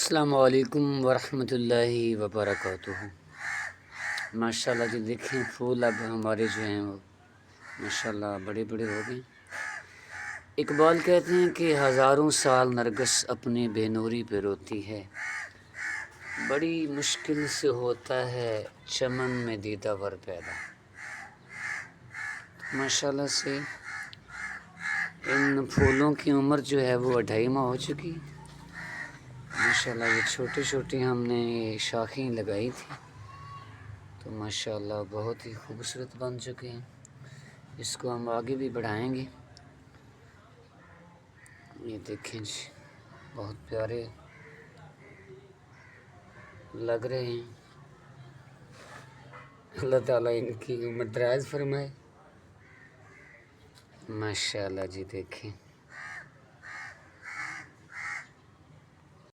السلام علیکم ورحمۃ اللہ وبرکاتہ۔ ماشاءاللہ جی دیکھیں پھول اب ہمارے جو ہیں وہ ماشاءاللہ بڑے بڑے ہو گئے۔ اقبال کہتے ہیں کہ ہزاروں سال نرگس اپنے بے نوری پہ روتی ہے، بڑی مشکل سے ہوتا ہے چمن میں دیدہ ور پیدا۔ ماشاءاللہ سے ان پھولوں کی عمر جو ہے وہ 2.5 ماہ ہو چکی۔ ماشاءاللہ یہ چھوٹی چھوٹی ہم نے شاخیں لگائی تھی تو ماشاءاللہ بہت ہی خوبصورت بن چکے ہیں۔ اس کو ہم آگے بھی بڑھائیں گے۔ یہ دیکھیں جی بہت پیارے لگ رہے ہیں۔ اللہ تعالیٰ ان کی عمر دراز فرمائے۔ ماشاءاللہ جی دیکھیں